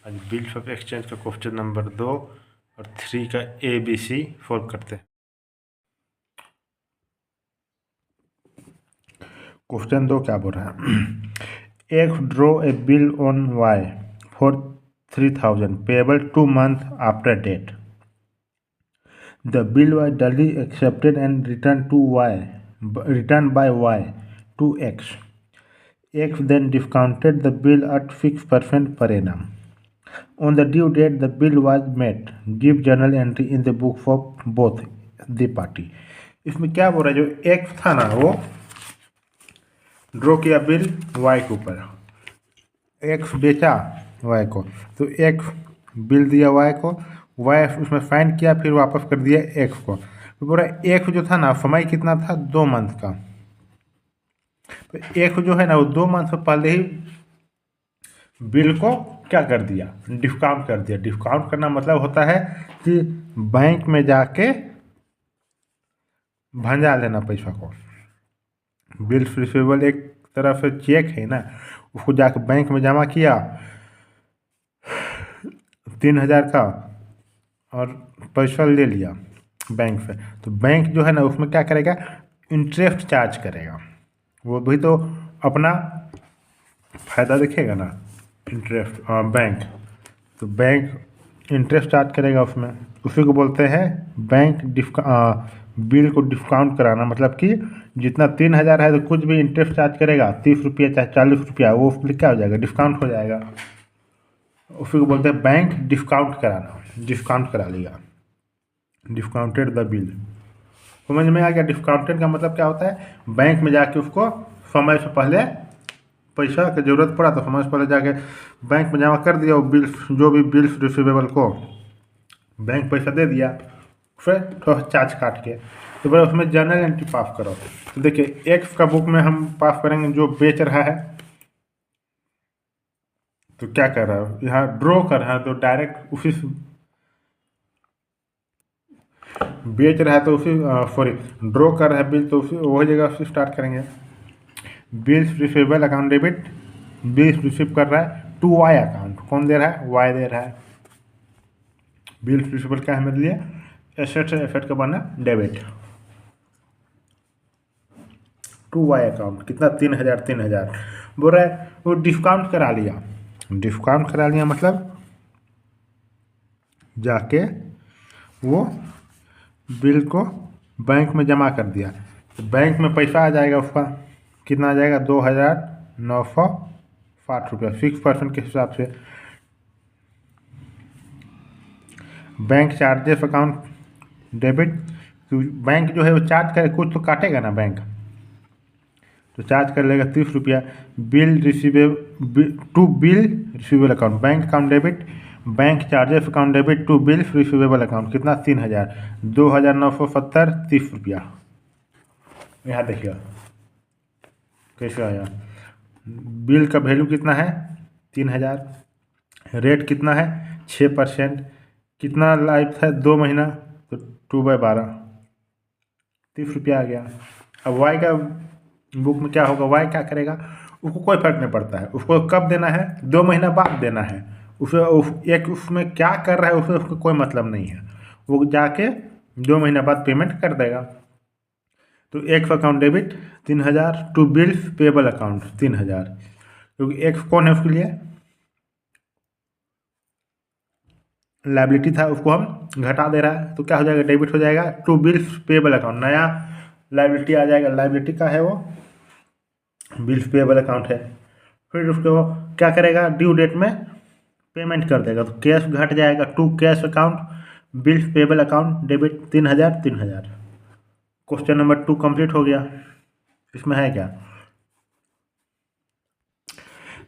आज bills of exchange का question number 2 और 3 का ABC सॉल्व करते हैं। क्वेश्चन 2 क्या बोल रहा है? X draw a bill on Y for 3000 payable 2 months after date. The bill was duly accepted and returned by Y to X. X then discounted the bill at 6% per annum. On the due date, the bill was met. Give journal entry in the book for both the party. इसमें क्या बोल रहा है? जो X था ना, वो draw किया बिल Y के ऊपर, X बेचा Y को, तो X बिल दिया Y को, Y उसमें फाइन किया, फिर वापस कर दिया X को। तो बोल रहा है X जो था ना, समय कितना था? 2 मंथ का। तो X जो है ना, वो 2 मंथ से पहले ही बिल को क्या कर दिया? डिस्काउंट कर दिया। डिस्काउंट करना मतलब होता है कि बैंक में जाके भंजा लेना पैसा को। बिल रिसीवेबल एक तरह से चेक है ना, उसको जाके बैंक में जमा किया 3000 का और पैसा ले लिया बैंक से, तो बैंक जो है ना, उसमें क्या करेगा? इंटरेस्ट चार्ज करेगा। वो भी तो अपना फायदा देखेगा ना, इंटरेस्ट बैंक, तो बैंक इंटरेस्ट चार्ज करेगा उसमें। उसी को बोलते हैं बैंक बिल को डिस्काउंट कराना। मतलब कि जितना 3000 है, तो कुछ भी इंटरेस्ट चार्ज करेगा, 30 रुपया चाहे 40 रुपया, वो क्या हो जाएगा? डिस्काउंट हो जाएगा। उसी को बोलते हैं बैंक डिस्काउंट कराना। डिस्काउंट करा लिया, डिस्काउंटेड द बिल। समझ में आ गया? डिस्काउंटेड का मतलब क्या होता है? बैंक में जाके उसको समय से पहले पैसा की जरूरत पड़ा तो समय से पहले जाके बैंक में जमा कर दिया। वो बिल, जो भी बिल्स रिसीवेबल को बैंक पैसा दे दिया, फिर थोड़ा चार्ज काट के, तो फिर उसमें जर्नल एंट्री पास करो। तो देखिए एक्स का बुक में हम पास करेंगे जो बेच रहा है, तो क्या कर रहा है? यहाँ ड्रॉ कर रहा है, तो डायरेक्ट उसी बेच रहा है, तो उसी सॉरी ड्रॉ कर रहा है बिल, तो उसी वही जगह से स्टार्ट करेंगे। Bills receivable account debit, bills receive कर रहा है टू वाई अकाउंट। कौन दे रहा है? वाई दे रहा है। बिल्स रिसीवेबल क्या है मेरे लिए? एसेट से एसेट का बना डेबिट टू वाई अकाउंट। कितना? 3000 बोल रहा है वो डिस्काउंट करा लिया। डिस्काउंट करा लिया मतलब जाके वो बिल को बैंक में जमा कर दिया, तो बैंक में पैसा आ जाएगा उसका। कितना आ जाएगा? 2960 रुपया, 6% के हिसाब से। Bank charges account debit, bank जो है वो चार्ज करे, कुछ तो काटेगा ना बैंक, तो चार्ज कर लेगा 30 रुपया। Bill receivable to bill receivable account, bank account debit, bank charges account debit to bill receivable account. कितना? 3000, 2970, 30 रुपया। यहाँ देखिए कैसे आया। बिल का वैल्यू कितना है? 3000। रेट कितना है? 6%। कितना लाइफ है? 2 महीना, तो 2/12, 30 रुपया आ गया। अब वाई का बुक में क्या होगा? वाई क्या करेगा? उसको कोई फर्क नहीं पड़ता है। उसको कब देना है? 2 महीना बाद देना है। उसमें क्या कर रहा है उसको कोई मतलब नहीं है। वो जाके 2 महीना बाद पेमेंट कर देगा। तो X account debit 3000 to bills payable account 3000, क्योंकि एक्स कौन है? उसके लिए लाइबिलिटी था, उसको हम घटा दे रहा है, तो क्या हो जाएगा? डेबिट हो जाएगा टू बिल्स पेबल अकाउंट। नया लाइबिलिटी आ जाएगा। लाइबिलिटी का है वो बिल्स पेबल अकाउंट है। फिर उसको क्या करेगा? ड्यू डेट में पेमेंट कर देगा, तो कैश घट जाएगा to cash account bills payable account debit 3000। Question number 2 complete हो गया। इसमें है क्या?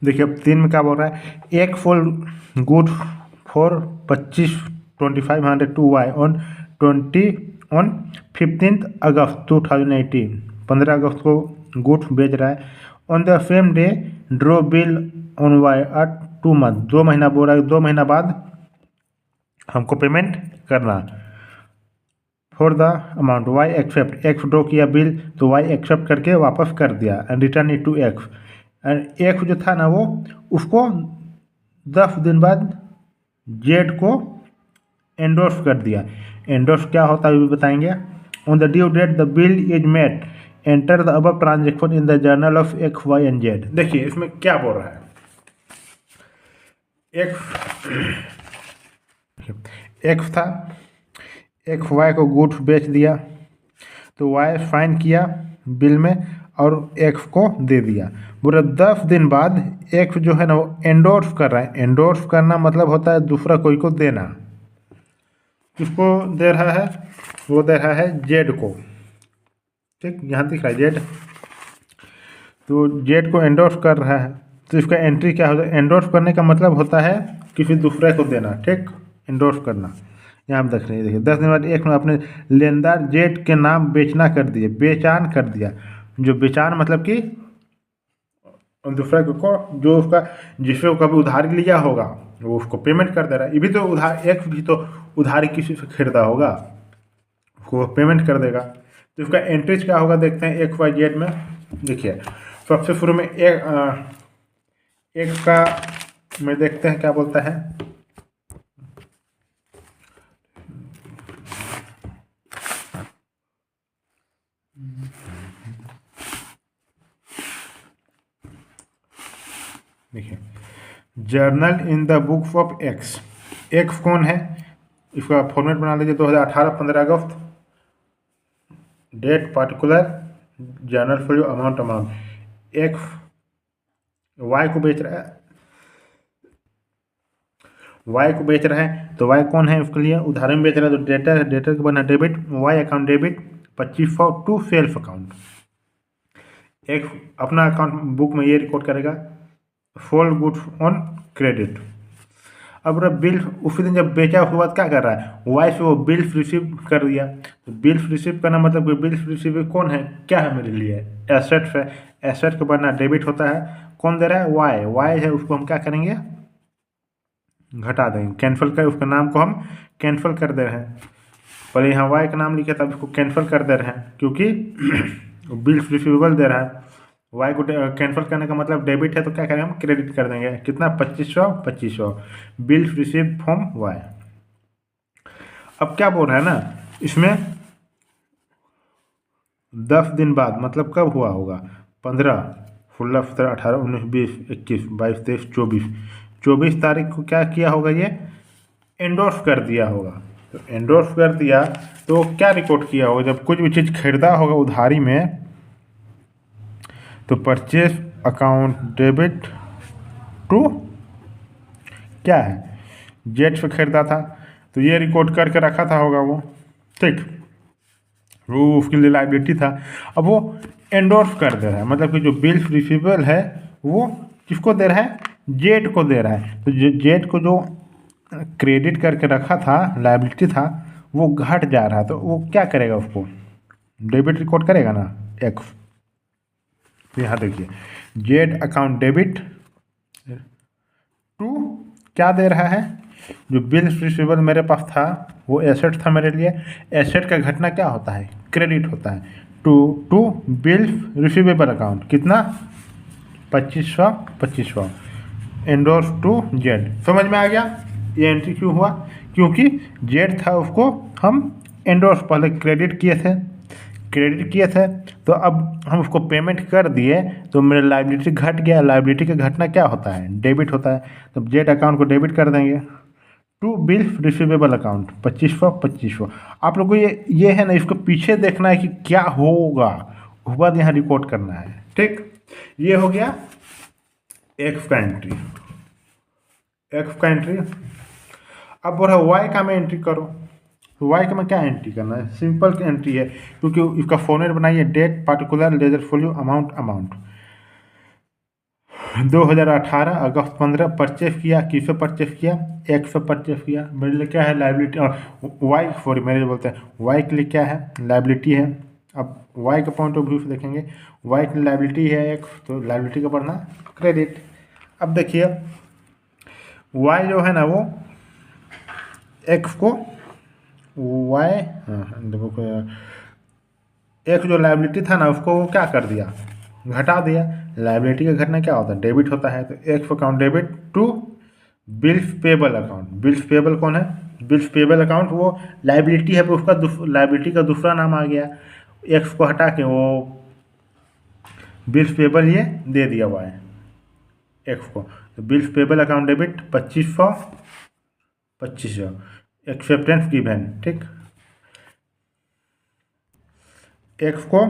देखिए अब 3 में क्या बोल रहा है? एक full good for 2500 to Y on 15 August 2018। 15 अगस्त को गुड्स बेच रहा है। On the same day draw bill on Y at 2 month, 2 महीना बोल रहा है, 2 महीना बाद हमको पेमेंट करना। For the amount Y accept, X draw किया बिल, तो वाई एक्सेप्ट करके वापस कर दिया and return it to X. And X जो था ना, वो उसको 10 दिन बाद जेड को एंडोर्स कर दिया। एंडोर्स क्या होता है ये भी बताएंगे। On the due date the bill is met, enter the above transaction in the journal of X Y and Z. देखिए इसमें क्या बोल रहा है। एक्स था, एक्स वाई को गुड्स बेच दिया, तो वाई साइन किया बिल में और एक्स को दे दिया। पूरा 10 दिन बाद एक्स जो है ना वो एंडोर्स कर रहा है। एंडोर्स करना मतलब होता है दूसरा कोई को देना। किसको दे रहा है? वो दे रहा है जेड को। ठीक, यहाँ दिख रहा है जेड, तो जेड को एंडोर्स कर रहा है। तो इसका एंट्री क्या होता है? एंडोर्स करने का मतलब होता है किसी दूसरे को देना। ठीक, एंडोर्स करना। यहाँ आप देख रहे हैं, देखिए 10 दिन बाद एक ने अपने लेनदार जेड के नाम बेचना कर दिए, बेचान कर दिया। जो बेचान मतलब कि दूसरे को, जो उसका जिससे वो कभी उधारी लिया होगा वो उसको पेमेंट कर दे रहा है। ये भी तो उधार, एक भी तो उधारी किसी से खरीदा होगा, उसको पेमेंट कर देगा। तो इसका एंट्रीज क्या होगा देखते हैं एक्स वाई जेड में। देखिए सबसे शुरू में एक का में देखते हैं क्या बोलता है। देखिए journal in the books of X. X कौन है? इसका फॉर्मेट बना लीजिए 2018 15 अगस्त। Date particular, journal for amount amount. X Y को बेच रहा है, वाई को बेच रहा है, तो वाई कौन है? उसके लिए उधार में बेच रहा है, तो डेटर है, डेटर के बना debit, Y account debit 2500 to self account. एक अपना अकाउंट बुक में ये रिकॉर्ड करेगा सोल्ड गुड्स ऑन क्रेडिट। अब बिल उसी दिन जब बेचा उसके बाद क्या कर रहा है? वाई से वो बिल्स रिसीव कर दिया। तो बिल्स रिसीव करना मतलब बिल्स रिसीव कौन है? क्या है मेरे लिए? एसेट्स है। एसेट के बनना डेबिट होता है। कौन दे रहा है? वाई। वाई है, उसको हम क्या करेंगे? घटा देंगे, कैंसिल कर, उसके नाम को हम कैंसिल कर दे रहे हैं। पहले यहाँ वाई का नाम लिखे तब इसको कैंसिल कर दे रहे हैं क्योंकि बिल्स रिसीवेबल दे रहा है। वाई को कैंसिल करने का मतलब डेबिट है, तो क्या करेंगे? हम क्रेडिट कर देंगे। कितना? 2500 बिल्स रिसीव फ्रॉम वाई। अब क्या बोल रहा है ना इसमें, 10 दिन बाद मतलब कब हुआ होगा? 15 16 17 18 19 20 21 22 23 24 तारीख को क्या किया होगा? ये एंडोर्स कर दिया होगा। तो एंडोर्स कर दिया तो क्या रिकॉर्ड किया होगा? जब कुछ भी चीज़ खरीदा होगा उधारी में, तो परचेज अकाउंट डेबिट टू क्या है? जेड से खरीदा था, तो ये रिकॉर्ड करके रखा था होगा वो। ठीक, वो उसके लिए लाइबिलिटी था। अब वो एंडोर्स कर दे रहा है, मतलब कि जो बिल्स रिसीवेबल है वो किसको दे रहा है? जेड को दे रहा है। तो जेड को जो क्रेडिट करके रखा था, लाइबिलिटी था, वो घट जा रहा है, तो वो क्या करेगा? उसको डेबिट रिकॉर्ड करेगा ना एक्स। तो यहाँ देखिए जेड अकाउंट डेबिट टू क्या दे रहा है? जो बिल्स रिसीवेबल मेरे पास था वो एसेट था मेरे लिए। एसेट का घटना क्या होता है? क्रेडिट होता है। टू बिल्स रिसीवेबल अकाउंट कितना? 2500 एंडोर्स टू जेड। समझ में आ गया ये एंट्री क्यों हुआ? क्योंकि जेड था, उसको हम एंडोर्स पहले क्रेडिट किए थे, तो अब हम उसको पेमेंट कर दिए, तो मेरा लाइबिलिटी घट गया। लाइबिलिटी का घटना क्या होता है? डेबिट होता है। तो जेड अकाउंट को डेबिट कर देंगे टू बिल्स रिसीवेबल अकाउंट 2500। आप लोग को ये है ना, इसको पीछे देखना है कि क्या होगा, उसके बाद यहाँ रिकॉर्ड करना है। ठीक, ये हो गया एक्स का एंट्री। अब बोल रहा है वाई का में एंट्री करो। तो वाई का में क्या एंट्री करना है? सिंपल एंट्री है, क्योंकि इसका फॉर्मेट बनाइए date particular ledger folio amount 2018 अगस्त 15 परचेस किया। किससे परचेस किया? एक्स से परचेस किया। मेरे लिए क्या है? लाइबिलिटी। और वाई, सॉरी मेरे बोलते हैं वाई के लिए क्या है? लाइबिलिटी है। अब वाई के पॉइंट ऑफ व्यू से देखेंगे, वाई की लाइबिलिटी है एक्स, तो लाइबिलिटी का बढ़ना क्रेडिट। अब देखिए वाई जो है ना वो एक्स को वाई, देखो एक्स जो लाइबिलिटी था ना उसको वो क्या कर दिया? घटा दिया। लाइबिलिटी का घटना क्या होता है? डेबिट होता है। तो X account debit to bills payable account, bills payable कौन है? बिल्स पेबल अकाउंट वो लाइबिलिटी है, उसका लाइबिलिटी का दूसरा नाम आ गया। एक्स को हटा के वो बिल्स पेबल ये दे दिया हुआ है एक्स को। तो bills payable account debit 2500 acceptance given, ठीक। एक्स को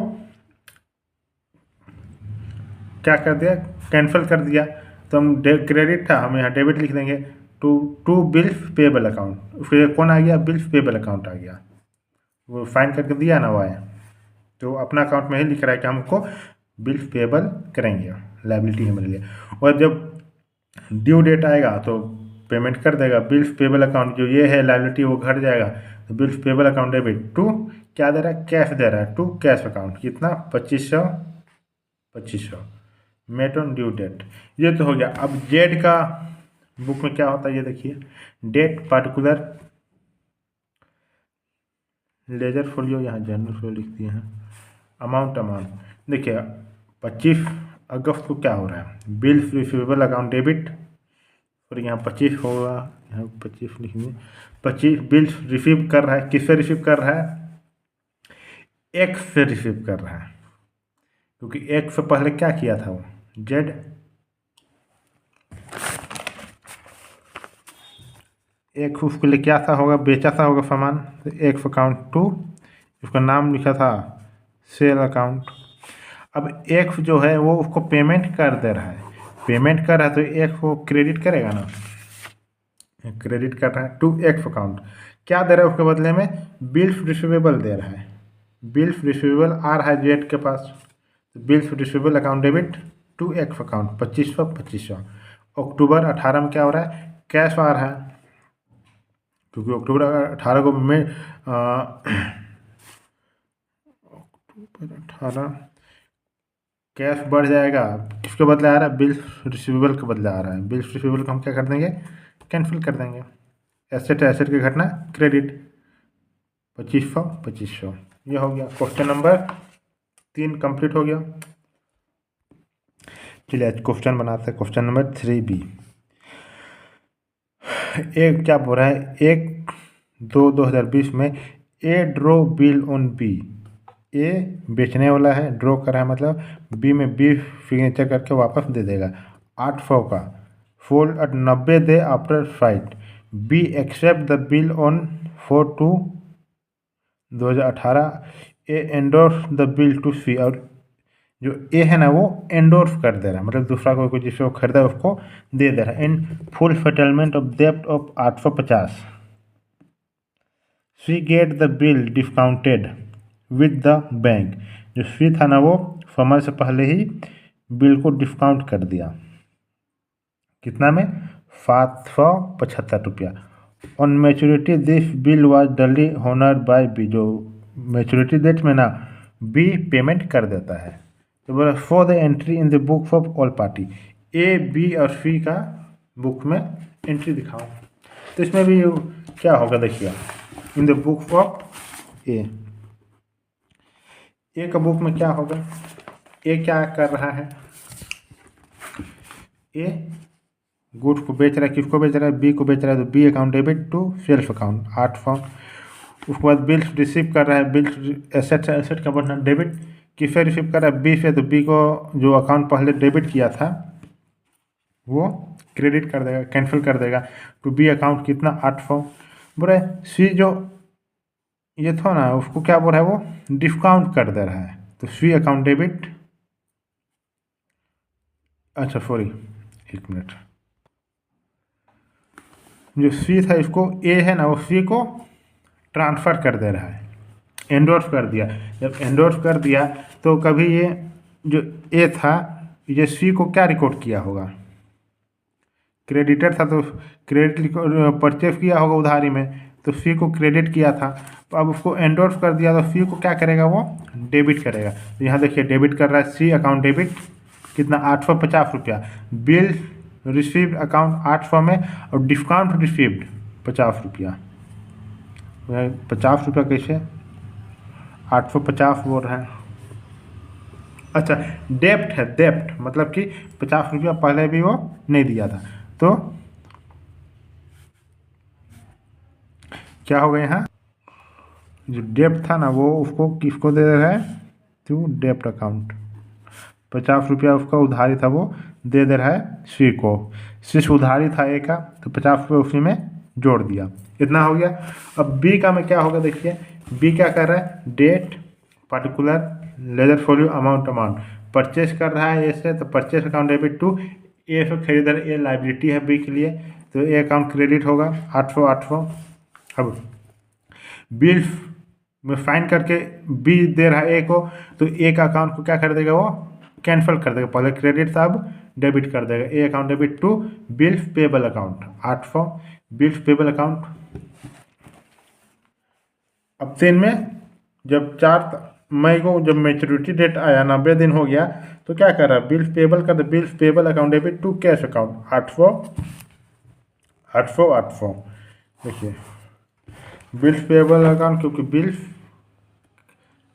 क्या कर दिया, कैंसिल कर दिया, तो हम क्रेडिट था, हम यहाँ डेबिट लिख देंगे टू बिल्स पेबल अकाउंट। फिर कौन आ गया? बिल्स पेबल अकाउंट आ गया, वो फाइन करके दिया ना हुआ है, तो अपना अकाउंट में ही लिख रहा है कि हमको बिल्स पेबल करेंगे, लाइबिलिटी है मेरे लिए। और जब ड्यू डेट आएगा तो पेमेंट कर देगा। बिल्स पेबल अकाउंट जो ये है लाइबिलिटी वो घट जाएगा, तो bills payable account debit to क्या दे रहा है? कैश दे रहा है, टू कैश अकाउंट। कितना? 2500 मेट ऑन ड्यू डेट। ये तो हो गया। अब जेड का बुक में क्या होता है ये देखिए, डेट पार्टिकुलर लेजर फोलियो, यहाँ जनरल फोलियो लिख दिए हैं। अमाउंट देखिए 25 अगस्त को क्या हो रहा है? बिल्स रिसीवेबल अकाउंट डेबिट, और यहाँ 25 होगा, यहाँ 25 लिखेंगे। 25 बिल्स रिसीव कर रहा है, किससे रिसीव कर रहा है? एक्स से रिसीव कर रहा है, क्योंकि एक्स से पहले क्या किया था वो? जेड। एक्स उसके लिए क्या था होगा? बेचा था होगा सामान, तो एक्स अकाउंट टू, उसका नाम लिखा था सेल अकाउंट। अब एक्स जो है वो उसको पेमेंट कर दे रहा है, पेमेंट कर रहा है, तो एक्स को क्रेडिट करेगा ना, क्रेडिट कर रहा है टू एक्स अकाउंट। क्या दे रहा है उसके बदले में? बिल्स रिसीवेबल दे रहा है। बिल्स रिसीवेबल आ रहा है जेड के पास, तो bills receivable account debit to X account 2500। अक्टूबर 18 में क्या हो रहा है? कैश आ रहा है, क्योंकि अक्टूबर 18 को में अक्टूबर 18 कैश बढ़ जाएगा, किसके बदले आ रहा है? बिल्स रिसीवेबल के बदले आ रहा है। बिल्स रिसीवेबल को हम क्या कर देंगे? कैंसिल कर देंगे। एसेट है, एसेट की घटना क्रेडिट 2500। ये हो गया, क्वेश्चन नंबर 3 कंप्लीट हो गया। चलिए आज क्वेश्चन बनाते हैं, क्वेश्चन नंबर 3B। एक क्या बोल रहा है? 1/2/2020 में A draw bill on B. ए बेचने वाला है, ड्रॉ कर रहा है, मतलब बी में बी सिग्नेचर करके वापस दे देगा 800 का। Fold at 90 day after fight. B accept the bill on 4/2/2018। A endorse the bill to C, और जो ए है ना वो एंडोर्स कर दे रहा है, मतलब दूसरा कोई जिससे वो खरीदा है उसको दे दे रहा है। इन फुल सेटलमेंट ऑफ डेब्ट of 850। C get the bill discounted with the bank. जो सी था ना वो समय से पहले ही बिल को डिस्काउंट कर दिया, कितना में? 775 रुपया। On maturity this bill was duly honoured by B. जो मैच्योरिटी डेट में ना बी पेमेंट कर देता है, तो बोला for the entry in the book of all party. A B और सी का बुक में एंट्री दिखाओ, तो इसमें भी क्या होगा देखिए, इन द बुक ऑफ ए का बुक में क्या होगा? ए क्या कर रहा है? ए गुड्स को बेच रहा है, किसको बेच रहा है? बी को बेच रहा है, तो B account debit to self account 800। उसके बाद बिल्स रिसीव कर रहा है, बिल्स एसेट है, एसेट का बढ़ना डेबिट किससे रिसीव कर रहा है? बी से, तो बी को जो अकाउंट पहले डेबिट किया था वो क्रेडिट कर देगा, कैंसिल कर देगा, टू बी अकाउंट कितना? 800। बोले सी जो ये था ना उसको क्या बोल रहा है? वो डिस्काउंट कर दे रहा है, तो सी अकाउंट डेबिट, अच्छा सॉरी 1 मिनट, जो सी था इसको ए है ना वो सी को ट्रांसफ़र कर दे रहा है, एंडोर्स कर दिया। जब एंडोर्स कर दिया तो कभी ये जो ए था ये सी को क्या रिकॉर्ड किया होगा? क्रेडिटर था, तो क्रेडिट परचेज किया होगा उधारी में, तो सी को क्रेडिट किया था, तो अब उसको एंडोर्स कर दिया, तो सी को क्या करेगा? वो डेबिट करेगा। तो यहाँ देखिए डेबिट कर रहा है सी अकाउंट डेबिट कितना? 850 रुपया। बिल रिसीव्ड अकाउंट 800 में, और डिस्काउंट रिसीव्ड 50 रुपया। 50 रुपया कैसे? 850 बोल रहा है, अच्छा डेप्ट है, डेप्ट मतलब कि 50 रुपया पहले भी वो नहीं दिया था, तो क्या होगा यहाँ, जो डेप्ट था ना वो उसको किसको दे रहा है, टू डेप्ट अकाउंट। 50 रुपया उसका उधारी था वो दे रहा है सी को। सी से उधारी था ए का, तो 50 रुपये उसी में जोड़ दिया, इतना हो गया। अब बी का में क्या होगा देखिए, बी क्या कर रहा है, date particular ledger follow amount purchase कर रहा है ए से, तो purchase account debit to A से खरीदार, ए लाइबिलिटी है बी के लिए, तो ए अकाउंट क्रेडिट होगा 800। अब बिल में फाइन करके बी दे रहा है ए को, तो ए का अकाउंट को क्या कर देगा, वो कैंसिल कर देगा, पहले क्रेडिट था अब डेबिट कर देगा, A account debit to bills payable account 800 bills payable account. अब 3 में जब 4 मई को जब मैच्योरिटी डेट आया 90 दिन हो गया, तो क्या कर रहा है, बिल्स पेबल कर दे, bills payable account debit to cash account 800। देखिए बिल्स पेबल अकाउंट, क्योंकि बिल्स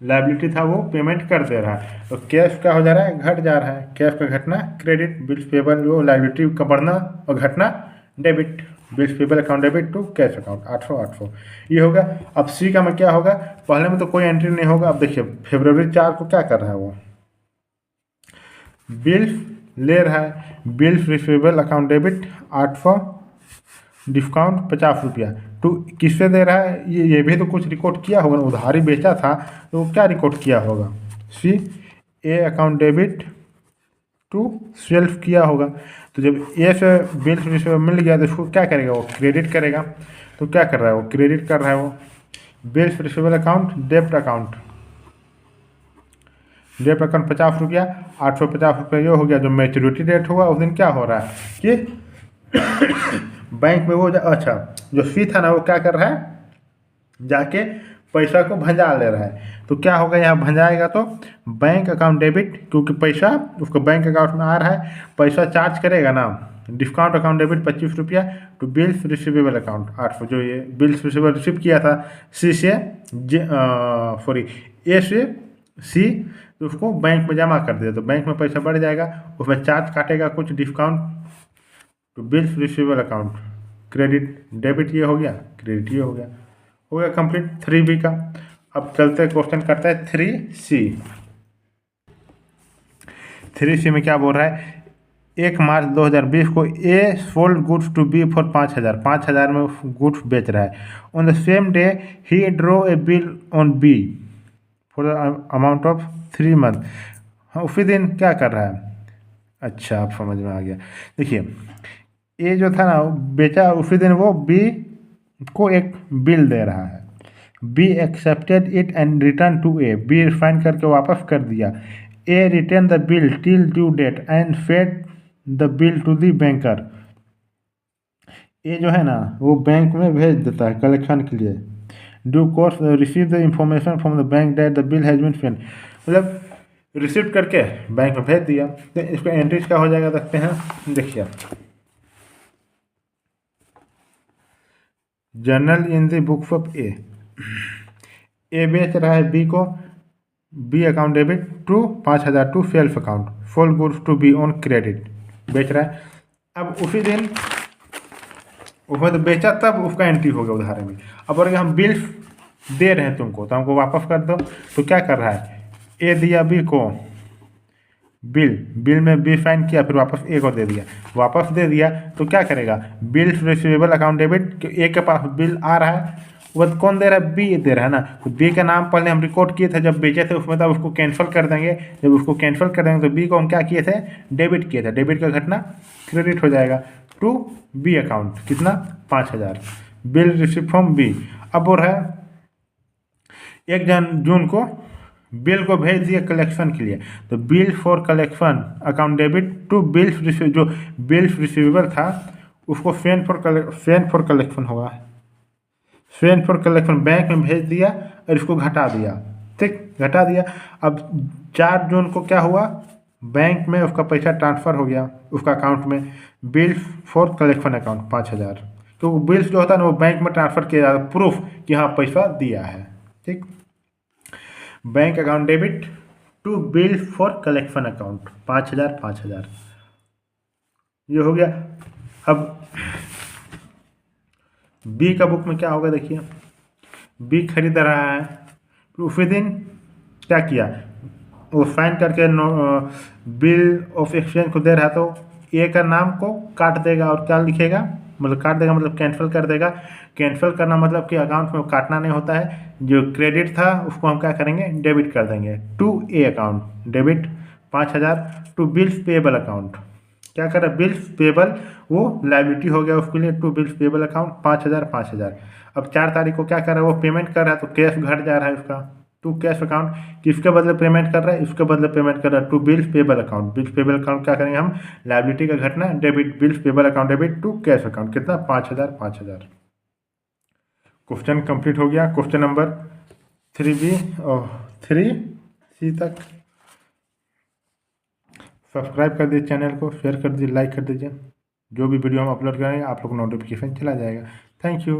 लाइबिलिटी था वो पेमेंट कर दे रहा है, तो कैश का हो जा रहा है, घट जा रहा है, कैश का घटना क्रेडिट, बिल्स पेबल वो लाइबिलिटी का बढ़ना और घटना debit, bills payable account debit to cash account 800। ये होगा। अब सी का में क्या होगा, पहले में तो कोई एंट्री नहीं होगा। अब देखिए फरवरी 4 को क्या कर रहा है, वो बिल्स ले रहा है, bills receivable account debit 800 discount 50 रुपया, तो किससे दे रहा है, ये भी तो कुछ रिकॉर्ड किया होगा ना, उधारी बेचा था तो क्या रिकॉर्ड किया होगा, C A account debit to self किया होगा। तो जब ए से बिल रिसीवेबल मिल गया तो इसको क्या करेगा, वो क्रेडिट करेगा, तो क्या कर रहा है, वो क्रेडिट कर रहा है, वो बिल्स रिसीवेबल अकाउंट डेप्ट अकाउंट 50 रुपया, 850 रुपया ये हो गया। जो मैच्योरिटी डेट होगा उस दिन क्या हो रहा है कि बैंक में वो अच्छा जो फी था ना वो क्या कर रहा है, जाके पैसा को भंजा ले रहा है, तो क्या होगा यहाँ भंजाएगा तो बैंक अकाउंट डेबिट, क्योंकि पैसा उसको बैंक अकाउंट में आ रहा है, पैसा चार्ज करेगा ना, डिस्काउंट अकाउंट डेबिट 25 रुपया टू बिल्स रिसीवेबल अकाउंट 800, जो ये बिल्स रिसीवेबल रिसीव किया था सी से सॉरी ए से सी, तो उसको बैंक में जमा कर दिया, तो बैंक में पैसा बढ़ जाएगा, उसमें चार्ज काटेगा कुछ डिस्काउंट, तो bills receivable account credit debit ये हो गया, क्रेडिट ये हो गया कंप्लीट 3B का। अब चलते क्वेश्चन करते हैं 3C। 3C में क्या बोल रहा है, 1 मार्च 2020 को A sold goods to B for 5,000 में गुड्स बेच रहा है। ऑन द सेम डे ही draw a bill on B for the amount of 3 month. हाँ उसी दिन क्या कर रहा है, अच्छा आप समझ में आ गया। देखिए ए जो था ना बेचा उसी दिन, वो बी को एक बिल दे रहा है, B accepted it and return to A, B fine करके वापस कर दिया, A return the bill till due date and fed the bill to the banker. A जो है ना वो बैंक में भेज देता है कलेक्शन के लिए, due course receive the information from the bank that the bill has been paid, मतलब रिसीव करके बैंक में भेज दिया। तो इसका एंट्रीज क्या हो जाएगा देखते हैं, देखिए journal in the books of A, A बेच रहा है बी को, B account debit to 5,000 to self account, sold goods to B on credit बेच रहा है। अब उसी दिन उसमें तो बेचा तब उसका एंट्री हो गया उधार में। अब अगर हम बिल दे रहे हैं तुमको तो हमको वापस कर दो, तो क्या कर रहा है, ए दिया बी को बिल में बी फाइन किया, फिर वापस ए को दे दिया, वापस दे दिया तो क्या करेगा, बिल रिसीवेबल अकाउंट डेबिट, ए के पास बिल आ रहा है, वो कौन दे रहा है, बी दे रहा है ना, तो बी का नाम पहले हम रिकॉर्ड किए थे जब बेचे थे, उसमें तब उसको कैंसिल कर देंगे, जब उसको कैंसिल कर देंगे तो बी को हम क्या किए थे, डेबिट किए थे, डेबिट का घटना क्रेडिट हो जाएगा टू बी अकाउंट, कितना 5,000, बिल रिसीव फ्रॉम बी। अब बोल रहा है 1 जून को बिल को भेज दिया कलेक्शन के लिए, तो bill for collection account debit to bills receive, जो बिल्स रिसीवेबल था उसको सेंड फॉर कलेक्शन होगा, सेंड फॉर कलेक्शन बैंक में भेज दिया और इसको घटा दिया, ठीक घटा दिया। अब 4 जून को क्या हुआ, बैंक में उसका पैसा ट्रांसफ़र हो गया उसका अकाउंट में, बिल्स फॉर कलेक्शन अकाउंट 5,000, तो बिल्स जो होता है ना वो बैंक में ट्रांसफ़र किया जाता है, प्रूफ कि हाँ पैसा दिया है, ठीक। Bank account debit to bill for collection account 5,000 ये हो गया। अब बी का बुक में क्या होगा देखिए, बी खरीद रहा है, तो उसी दिन क्या किया, वो साइन करके बिल ऑफ एक्सचेंज को दे रहा है, तो ए का नाम को काट देगा और क्या लिखेगा, मतलब काट देगा मतलब कैंसिल कर देगा। कैंसिल करना मतलब कि अकाउंट में काटना नहीं होता है, जो क्रेडिट था उसको हम क्या करेंगे, डेबिट कर देंगे to A account. Debit 5,000 to bills payable account. क्या कर रहा है, बिल्स पेएबल वो लाइबिलिटी हो गया उसके लिए, टू बिल्स पेएबल अकाउंट 5,000 5,000। अब 4 तारीख को क्या कर रहा है, वो पेमेंट कर रहा है, तो कैश घट जा रहा है उसका, टू कैश अकाउंट। किसके बदले पेमेंट कर रहा है, इसके बदले पेमेंट कर रहा है, to bills payable account. Bills payable account क्या करेंगे हम, लाइबिलिटी का घटना, debit bills payable account debit to cash account, कितना 5,000 5,000। क्वेश्चन कंप्लीट हो गया। क्वेश्चन नंबर 3B और 3C तक। सब्सक्राइब कर दीजिए चैनल को, शेयर कर दीजिए, लाइक कर दीजिए। जो भी वीडियो हम अपलोड करेंगे आप लोग को नोटिफिकेशन चला जाएगा। Thank you.